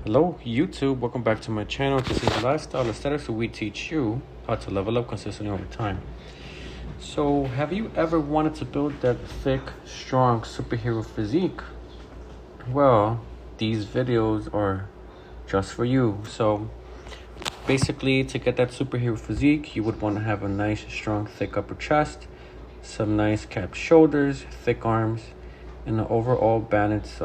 Hello YouTube, welcome back to my channel. This is Lifestyle Aesthetics, where we teach you how to level up consistently over time. So have you ever wanted to build that thick, strong superhero physique? Well, these videos are just for you. So basically, to get that superhero physique, you would want to have a nice, strong, thick upper chest, some nice capped shoulders, thick arms, and an overall balanced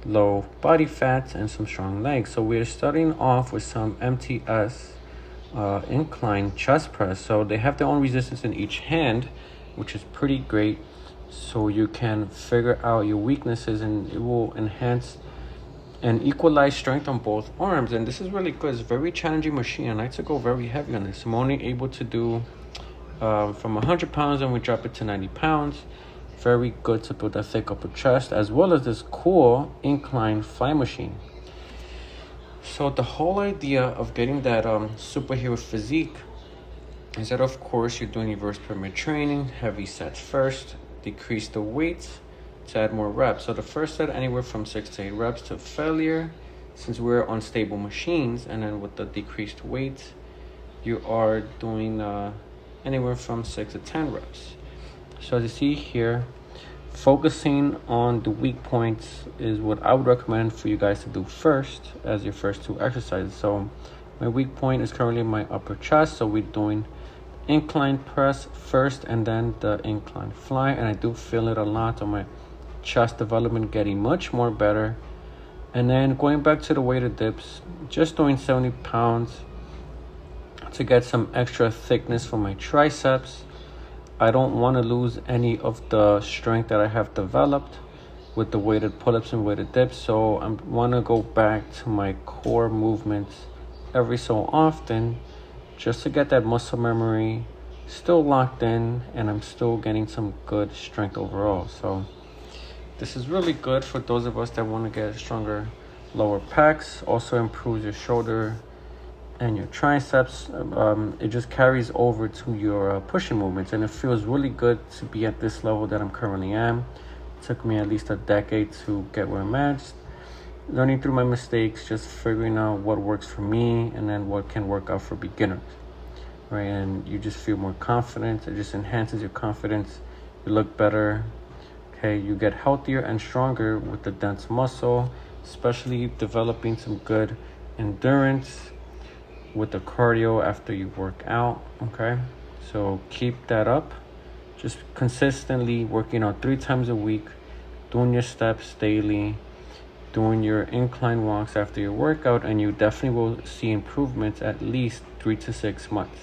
low body fat and some strong legs. So we're starting off with some MTS incline chest press. So they have their own resistance in each hand, which is pretty great. So you can figure out your weaknesses, and it will enhance and equalize strength on both arms. And this is really good. It's a very challenging machine. I like to go very heavy on this. I'm only able to do from 100 pounds, and we drop it to 90 pounds. Very good to build a thick upper chest, as well as this cool incline fly machine. So the whole idea of getting that superhero physique is that, of course, you're doing reverse pyramid training, heavy sets first, decrease the weights to add more reps. So the first set, anywhere from 6 to 8 reps to failure, since we're on stable machines. And then with the decreased weights, you are doing anywhere from 6 to 10 reps. So as you see here, focusing on the weak points is what I would recommend for you guys to do first as your first two exercises. So my weak point is currently my upper chest. So we're doing incline press first and then the incline fly. And I do feel it a lot on my chest development, getting much more better. And then going back to the weighted dips, just doing 70 pounds to get some extra thickness for my triceps. I don't want to lose any of the strength that I have developed with the weighted pull-ups and weighted dips. So I want to go back to my core movements every so often, just to get that muscle memory still locked in, and I'm still getting some good strength overall. So this is really good for those of us that want to get stronger lower pecs. Also improves your shoulder and your triceps. It just carries over to your pushing movements, and it feels really good to be at this level that I'm currently am. It took me at least a decade to get where I'm at, learning through my mistakes, just figuring out what works for me and then what can work out for beginners, right? And you just feel more confident. It just enhances your confidence. You look better. Okay, you get healthier and stronger with the dense muscle, especially developing some good endurance with the cardio after you work out. Okay, so keep that up. Just consistently working out 3 times a week, doing your steps daily, doing your incline walks after your workout, and you definitely will see improvements at least 3 to 6 months.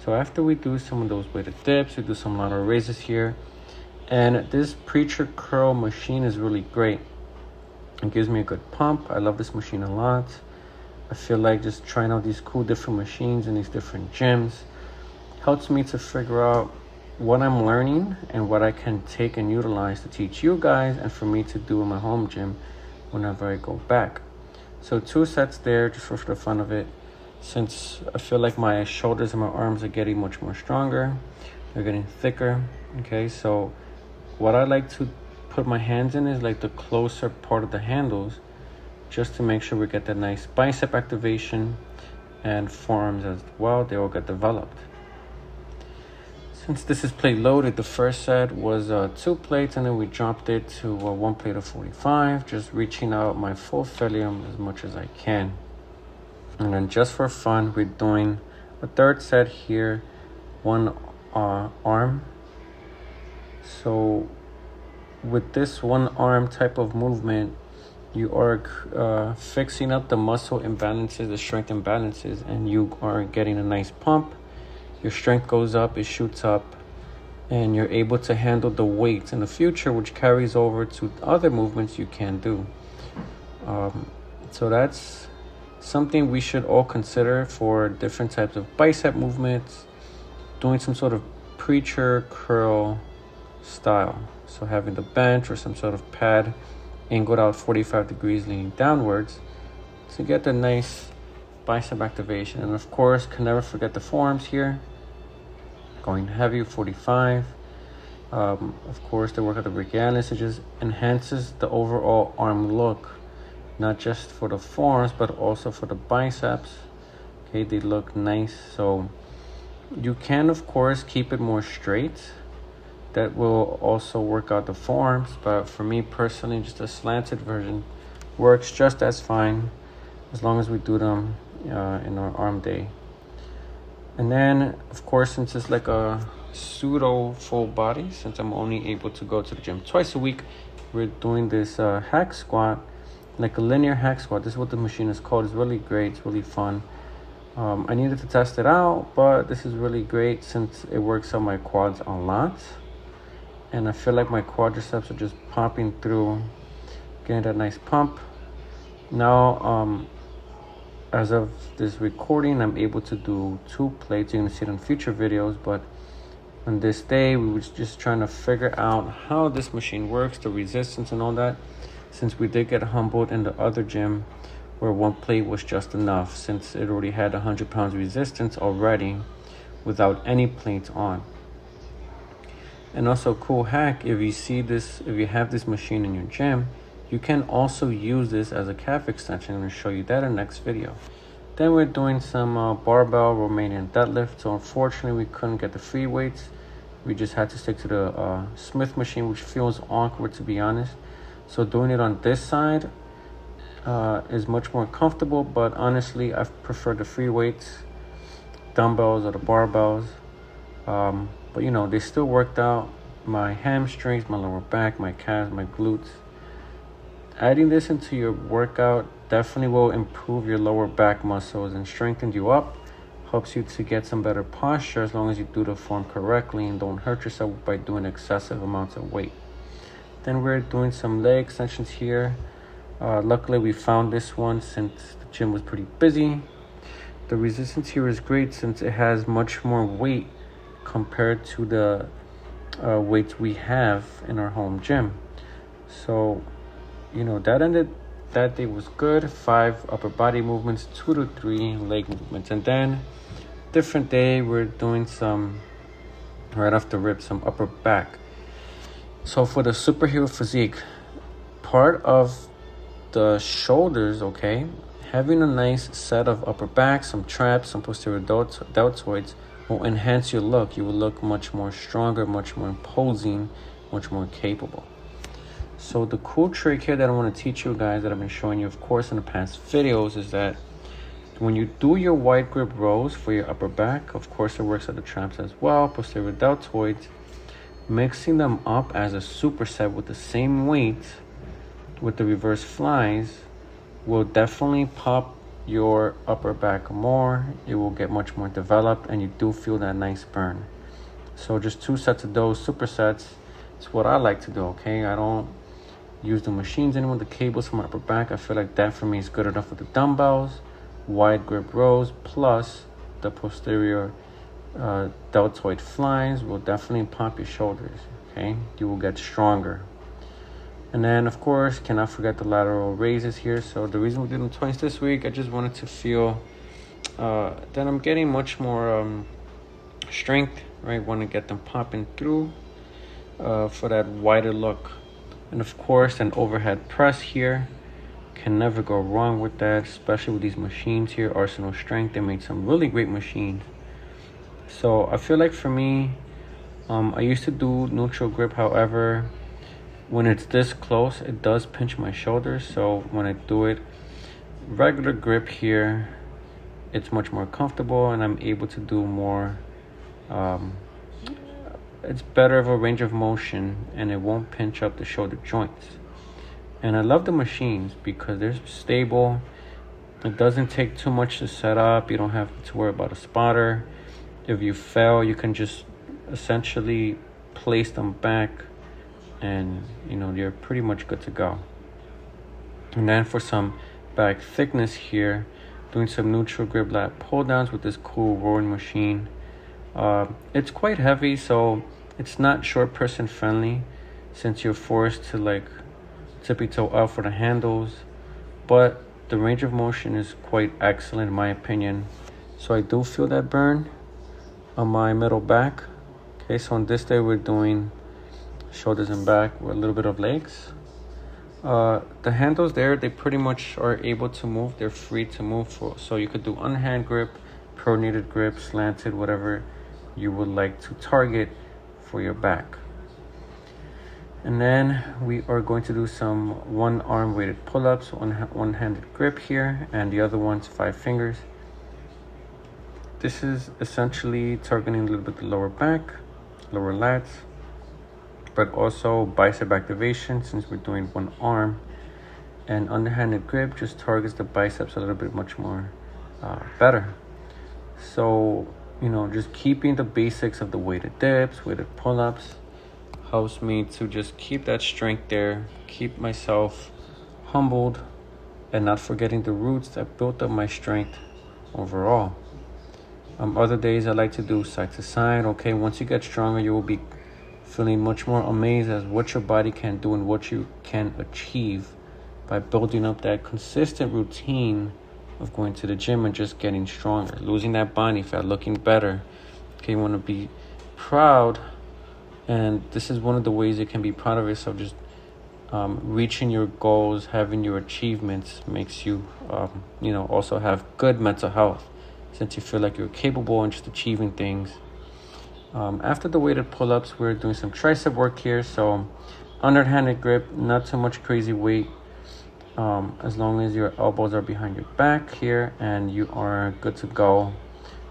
So after we do some of those weighted dips, we do some lateral raises here, and this preacher curl machine is really great. It gives me a good pump. I love this machine a lot. I feel like just trying out these cool different machines in these different gyms helps me to figure out what I'm learning and what I can take and utilize to teach you guys, and for me to do in my home gym whenever I go back. So 2 sets there just for the fun of it, since I feel like my shoulders and my arms are getting much more stronger. They're getting thicker. Okay, so what I like to put my hands in is like the closer part of the handles, just to make sure we get that nice bicep activation, and forearms as well, they all get developed. Since this is plate loaded, the first set was 2 plates, and then we dropped it to 1 plate of 45, just reaching out my full ilium as much as I can. And then just for fun, we're doing a 3rd set here, 1 arm. So with this 1 arm type of movement, you are fixing up the muscle imbalances, the strength imbalances, and you are getting a nice pump. Your strength goes up, it shoots up, and you're able to handle the weights in the future, which carries over to other movements you can do. So that's something we should all consider for different types of bicep movements, doing some sort of preacher curl style. So having the bench or some sort of pad angled out 45 degrees leaning downwards to get the nice bicep activation. And of course, can never forget the forearms here, going heavy, 45. Of course, the work of the brachialis, it just enhances the overall arm look not just for the forearms but also for the biceps. Okay, they look nice. So you can of course keep it more straight. That will also work out the forearms, but for me personally, just a slanted version works just as fine as long as we do them in our arm day. And then of course, since it's like a pseudo full body, since I'm only able to go to the gym twice a week, we're doing this hack squat, like a linear hack squat. This is what the machine is called. It's really great. It's really fun. I needed to test it out, but this is really great since it works on my quads a lot. And I feel like my quadriceps are just popping through, getting that nice pump. Now, as of this recording, I'm able to do 2 plates. You're gonna see it in future videos, but on this day, we were just trying to figure out how this machine works, the resistance and all that, since we did get humbled in the other gym where 1 plate was just enough, since it already had 100 pounds resistance already without any plates on. And also, cool hack, if you have this machine in your gym, you can also use this as a calf extension. I'm going to show you that in the next video. Then we're doing some barbell Romanian deadlift. So unfortunately, we couldn't get the free weights. We just had to stick to the Smith machine, which feels awkward to be honest. So doing it on this side is much more comfortable, but honestly, I prefer the free weights, dumbbells or the barbells. But you know, they still worked out my hamstrings, my lower back, my calves, my glutes. Adding this into your workout definitely will improve your lower back muscles and strengthen you up. Helps you to get some better posture as long as you do the form correctly and don't hurt yourself by doing excessive amounts of weight. Then we're doing some leg extensions here. Luckily we found this one since the gym was pretty busy. The resistance here is great since it has much more weight compared to the weights we have in our home gym. So, you know, that day was good. 5 upper body movements, 2 to 3 leg movements. And then different day, we're doing some, right off the rip, some upper back. So for the superhero physique, part of the shoulders, okay, having a nice set of upper back, some traps, some posterior deltoids will enhance your look. You will look much more stronger, much more imposing, much more capable. So the cool trick here that I want to teach you guys, that I've been showing you of course in the past videos, is that when you do your wide grip rows for your upper back, of course it works at the traps as well, posterior deltoids, mixing them up as a superset with the same weight with the reverse flies will definitely pop your upper back more. It will get much more developed and you do feel that nice burn. So just 2 sets of those supersets. It's what I like to do, okay? I don't use the machines anymore, the cables for my upper back. I feel like that for me is good enough with the dumbbells, wide grip rows, plus the posterior deltoid flies will definitely pop your shoulders, okay? You will get stronger. And then, of course, cannot forget the lateral raises here. So the reason we did them twice this week, I just wanted to feel that I'm getting much more strength, right? Want to get them popping through for that wider look. And of course, an overhead press here. Can never go wrong with that, especially with these machines here. Arsenal Strength, they made some really great machines. So I feel like for me, I used to do neutral grip. However, when it's this close, it does pinch my shoulders. So when I do it regular grip here, it's much more comfortable and I'm able to do more. It's better of a range of motion and it won't pinch up the shoulder joints. And I love the machines because they're stable. It doesn't take too much to set up. You don't have to worry about a spotter. If you fail, you can just essentially place them back and you know you're pretty much good to go. And then for some back thickness here, doing some neutral grip lat pull downs with this cool rowing machine. It's quite heavy, so it's not short person friendly since you're forced to like tippy toe up for the handles, but the range of motion is quite excellent in my opinion. So I do feel that burn on my middle back. Okay, so on this day we're doing shoulders and back with a little bit of legs. The handles there, they pretty much are able to move. They're free to move. So you could do unhand grip, pronated grip, slanted, whatever you would like to target for your back. And then we are going to do some one arm weighted pull-ups, one-handed grip here, and the other one's 5 fingers. This is essentially targeting a little bit the lower back, lower lats, but also bicep activation since we're doing one arm. And underhanded grip just targets the biceps a little bit much more better. So, just keeping the basics of the weighted dips, weighted pull-ups helps me to just keep that strength there, keep myself humbled, and not forgetting the roots that built up my strength overall. Other days I like to do side to side. Okay, once you get stronger, you will be feeling much more amazed at what your body can do and what you can achieve by building up that consistent routine of going to the gym and just getting stronger, losing that body fat, looking better. Okay, you want to be proud, and this is one of the ways you can be proud of yourself. Just reaching your goals, having your achievements makes you, also have good mental health, since you feel like you're capable and just achieving things. After the weighted pull-ups, we're doing some tricep work here. So underhanded grip, not too much crazy weight, as long as your elbows are behind your back here and you are good to go.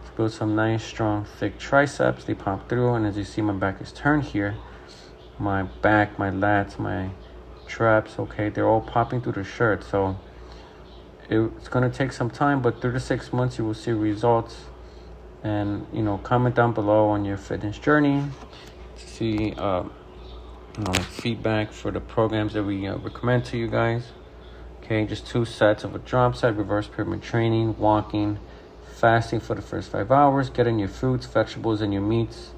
Let's build some nice, strong, thick triceps. They pop through, and as you see, my back is turned here. My back, my lats, my traps, okay, they're all popping through the shirt. So it's going to take some time, but 3 to 6 months you will see results. And comment down below on your fitness journey to see feedback for the programs that we recommend to you guys. Okay, just 2 sets of a drop set, reverse pyramid training, walking, fasting for the first 5 hours, getting your fruits, vegetables, and your meats,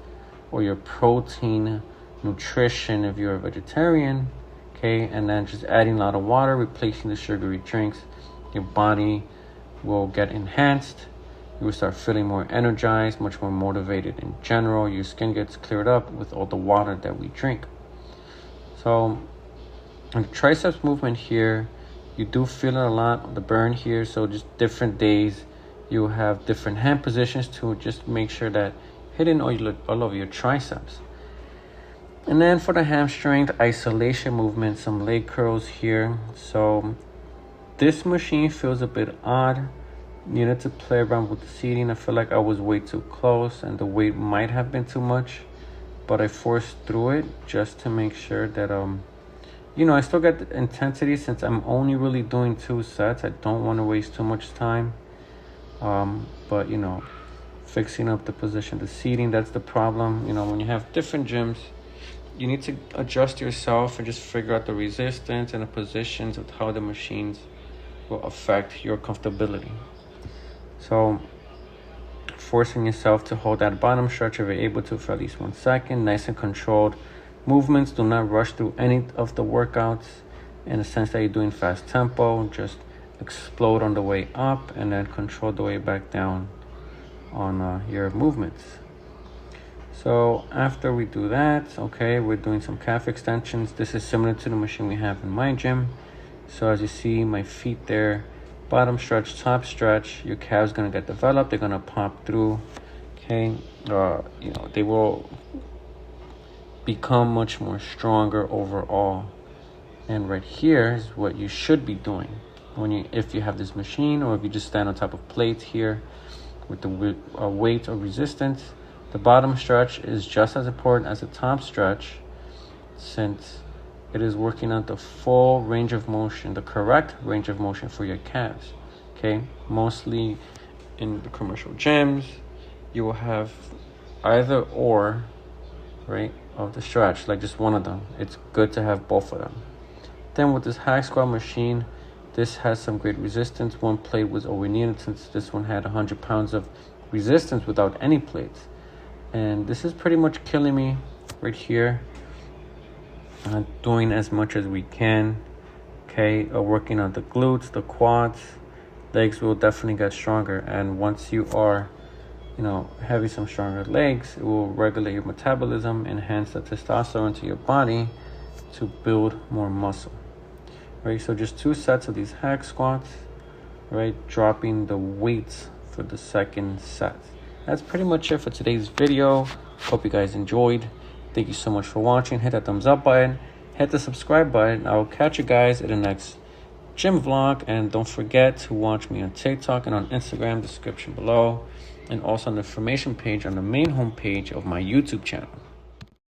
or your protein nutrition if you're a vegetarian. Okay, and then just adding a lot of water, replacing the sugary drinks. Your body will get enhanced. You will start feeling more energized, much more motivated in general. Your skin gets cleared up with all the water that we drink. So on the triceps movement here, you do feel it a lot, the burn here. So just different days, you have different hand positions to just make sure that hitting all of your triceps. And then for the hamstring, isolation movement, some leg curls here. So this machine feels a bit odd. Needed to play around with the seating. I feel like I was way too close and the weight might have been too much, but I forced through it just to make sure that I still get the intensity since I'm only really doing 2 sets. I don't want to waste too much time, but fixing up the position, the seating, that's the problem. When you have different gyms, you need to adjust yourself and just figure out the resistance and the positions of how the machines will affect your comfortability. So forcing yourself to hold that bottom stretch if you're able to for at least 1 second, nice and controlled movements. Do not rush through any of the workouts in the sense that you're doing fast tempo. Just explode on the way up and then control the way back down on your movements. So after we do that, okay, we're doing some calf extensions. This is similar to the machine we have in my gym. So as you see, my feet there, bottom stretch, top stretch, your calves gonna get developed, they're gonna pop through. Okay, they will become much more stronger overall. And right here is what you should be doing if you have this machine, or if you just stand on top of plates here with the weight or resistance. The bottom stretch is just as important as the top stretch, since it is working on the full range of motion, the correct range of motion for your calves. Okay, mostly in the commercial gyms, you will have either or, right, of the stretch, like just one of them. It's good to have both of them. Then with this hack squat machine, this has some great resistance. 1 plate was all we needed, since this one had 100 pounds of resistance without any plates. And this is pretty much killing me right here. Doing as much as we can. Okay, working on the glutes, the quads, legs will definitely get stronger. And once you are, having some stronger legs, it will regulate your metabolism, enhance the testosterone to your body to build more muscle. right? So just 2 sets of these hack squats, right? Dropping the weights for the second set. That's pretty much it for today's video. Hope you guys enjoyed. Thank you so much for watching. Hit that thumbs up button, hit the subscribe button. I will catch you guys in the next gym vlog, and don't forget to watch me on TikTok and on Instagram, description below, and also on the information page on the main homepage of my YouTube channel.